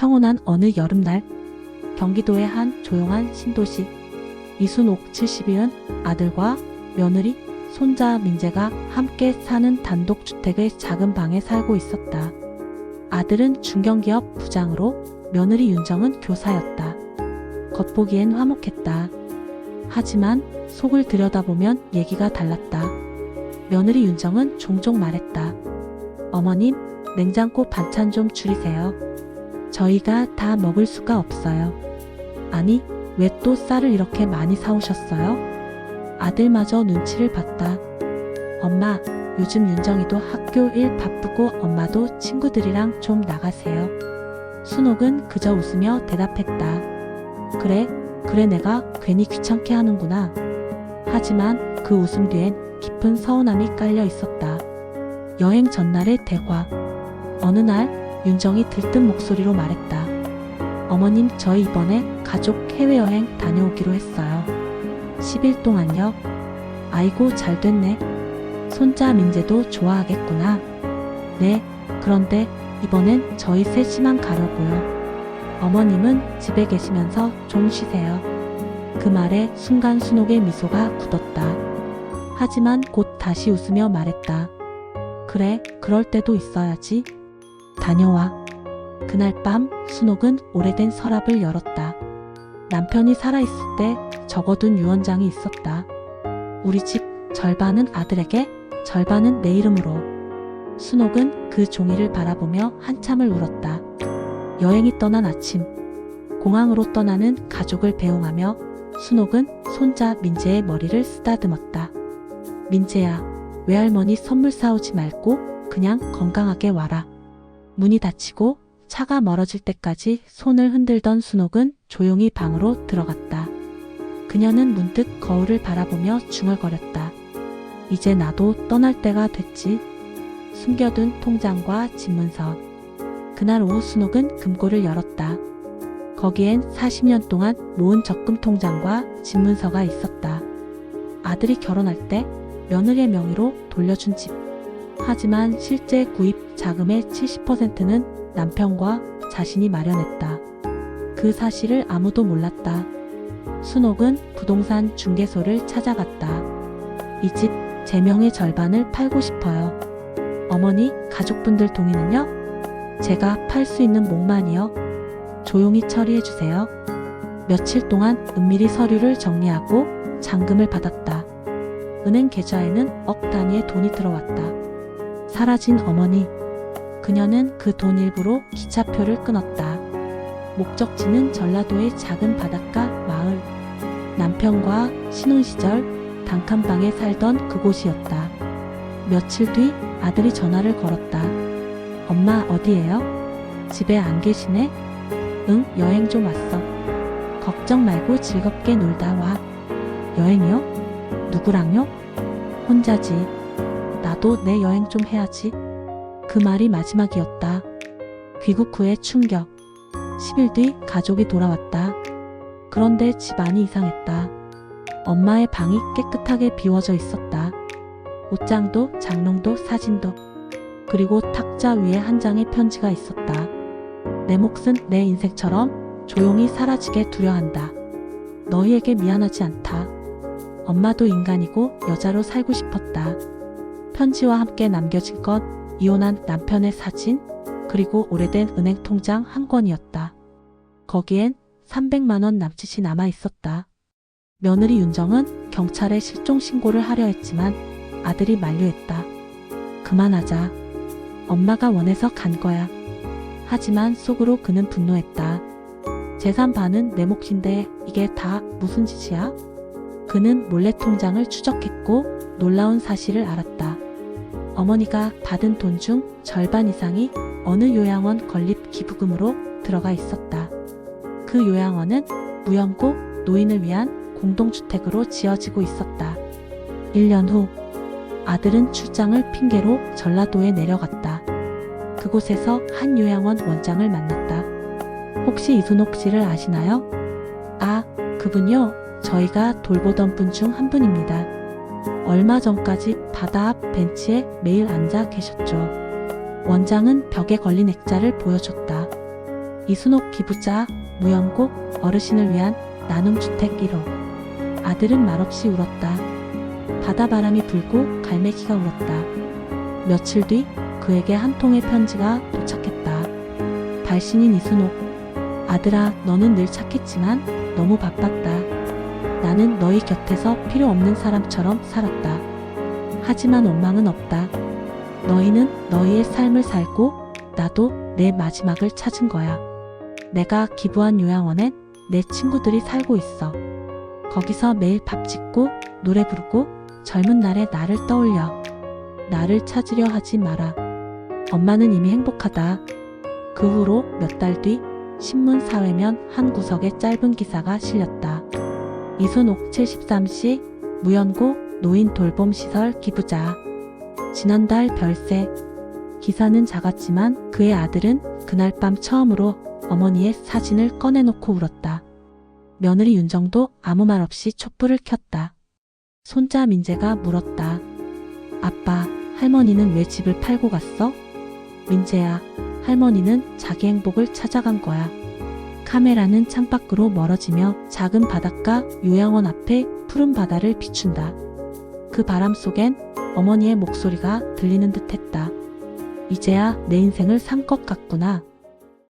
평온한 어느 여름날, 경기도의 한 조용한 신도시. 이순옥 70은 아들과 며느리, 손자 민재가 함께 사는 단독주택의 작은 방에 살고 있었다. 아들은 중견기업 부장으로, 며느리 윤정은 교사였다. 겉보기엔 화목했다. 하지만 속을 들여다보면 얘기가 달랐다. 며느리 윤정은 종종 말했다. 어머님, 냉장고 반찬 좀 줄이세요. 저희가 다 먹을 수가 없어요. 아니, 왜 또 쌀을 이렇게 많이 사오셨어요? 아들마저 눈치를 봤다. 엄마, 요즘 윤정이도 학교 일 바쁘고 엄마도 친구들이랑 좀 나가세요. 순옥은 그저 웃으며 대답했다. 그래 내가 괜히 귀찮게 하는구나. 하지만 그 웃음 뒤엔 깊은 서운함이 깔려 있었다. 여행 전날의 대화. 어느 날 윤정이 들뜬 목소리로 말했다. 어머님, 저희 이번에 가족 해외여행 다녀오기로 했어요. 10일 동안요. 아이고, 잘 됐네. 손자 민재도 좋아하겠구나. 네, 그런데 이번엔 저희 셋이만 가려고요. 어머님은 집에 계시면서 좀 쉬세요. 그 말에 순간 순옥의 미소가 굳었다. 하지만 곧 다시 웃으며 말했다. 그래, 그럴 때도 있어야지. 다녀와. 그날 밤 순옥은 오래된 서랍을 열었다. 남편이 살아있을 때 적어둔 유언장이 있었다. 우리 집 절반은 아들에게, 절반은 내 이름으로. 순옥은 그 종이를 바라보며 한참을 울었다. 여행이 떠난 아침, 공항으로 떠나는 가족을 배웅하며 순옥은 손자 민재의 머리를 쓰다듬었다. 민재야, 외할머니 선물 사오지 말고 그냥 건강하게 와라. 문이 닫히고 차가 멀어질 때까지 손을 흔들던 순옥은 조용히 방으로 들어갔다. 그녀는 문득 거울을 바라보며 중얼거렸다. 이제 나도 떠날 때가 됐지. 숨겨둔 통장과 집문서. 그날 오후 순옥은 금고를 열었다. 거기엔 40년 동안 모은 적금 통장과 집문서가 있었다. 아들이 결혼할 때 며느리의 명의로 돌려준 집. 하지만 실제 구입 자금의 70%는 남편과 자신이 마련했다. 그 사실을 아무도 몰랐다. 순옥은 부동산 중개소를 찾아갔다. 이 집 제 명의 절반을 팔고 싶어요. 어머니, 가족분들 동의는요? 제가 팔 수 있는 목만이요. 조용히 처리해주세요. 며칠 동안 은밀히 서류를 정리하고 잔금을 받았다. 은행 계좌에는 억 단위의 돈이 들어왔다. 사라진 어머니. 그녀는 그 돈 일부로 기차표를 끊었다. 목적지는 전라도의 작은 바닷가 마을. 남편과 신혼시절 단칸방에 살던 그곳이었다. 며칠 뒤 아들이 전화를 걸었다. 엄마, 어디에요? 집에 안 계시네? 응, 여행 좀 왔어. 걱정 말고 즐겁게 놀다 와. 여행이요? 누구랑요? 혼자지. 나도 내 여행 좀 해야지. 그 말이 마지막이었다. 귀국 후의 충격. 10일 뒤 가족이 돌아왔다. 그런데 집안이 이상했다. 엄마의 방이 깨끗하게 비워져 있었다. 옷장도 장롱도 사진도. 그리고 탁자 위에 한 장의 편지가 있었다. 내 몫은 내 인생처럼 조용히 사라지게 두려한다. 너희에게 미안하지 않다. 엄마도 인간이고 여자로 살고 싶었다. 편지와 함께 남겨진 건 이혼한 남편의 사진, 그리고 오래된 은행 통장 한 권이었다. 거기엔 300만 원 남짓이 남아 있었다. 며느리 윤정은 경찰에 실종 신고를 하려 했지만 아들이 만류했다. 그만하자. 엄마가 원해서 간 거야. 하지만 속으로 그는 분노했다. 재산 반은 내 몫인데 이게 다 무슨 짓이야? 그는 몰래 통장을 추적했고 놀라운 사실을 알았다. 어머니가 받은 돈 중 절반 이상이 어느 요양원 건립 기부금으로 들어가 있었다. 그 요양원은 무연고 노인을 위한 공동주택으로 지어지고 있었다. 1년 후 아들은 출장을 핑계로 전라도에 내려갔다. 그곳에서 한 요양원 원장을 만났다. 혹시 이순옥 씨를 아시나요? 아, 그분요? 저희가 돌보던 분 중 한 분입니다. 얼마 전까지 바다 앞 벤치에 매일 앉아 계셨죠. 원장은 벽에 걸린 액자를 보여줬다. 이순옥 기부자, 무연고 어르신을 위한 나눔주택 1호. 아들은 말없이 울었다. 바다바람이 불고 갈매기가 울었다. 며칠 뒤 그에게 한 통의 편지가 도착했다. 발신인 이순옥. 아들아, 너는 늘 착했지만 너무 바빴다. 나는 너희 곁에서 필요 없는 사람처럼 살았다. 하지만 원망은 없다. 너희는 너희의 삶을 살고 나도 내 마지막을 찾은 거야. 내가 기부한 요양원엔 내 친구들이 살고 있어. 거기서 매일 밥 짓고 노래 부르고 젊은 날의 나를 떠올려. 나를 찾으려 하지 마라. 엄마는 이미 행복하다. 그 후로 몇 달 뒤 신문 사회면 한 구석에 짧은 기사가 실렸다. 이순옥 73시 무연고 노인 돌봄 시설 기부자. 지난달 별세. 기사는 작았지만 그의 아들은 그날 밤 처음으로 어머니의 사진을 꺼내놓고 울었다. 며느리 윤정도 아무 말 없이 촛불을 켰다. 손자 민재가 물었다. 아빠, 할머니는 왜 집을 팔고 갔어? 민재야, 할머니는 자기 행복을 찾아간 거야. 카메라는 창밖으로 멀어지며 작은 바닷가 요양원 앞에 푸른 바다를 비춘다. 그 바람 속엔 어머니의 목소리가 들리는 듯 했다. 이제야 내 인생을 산 것 같구나.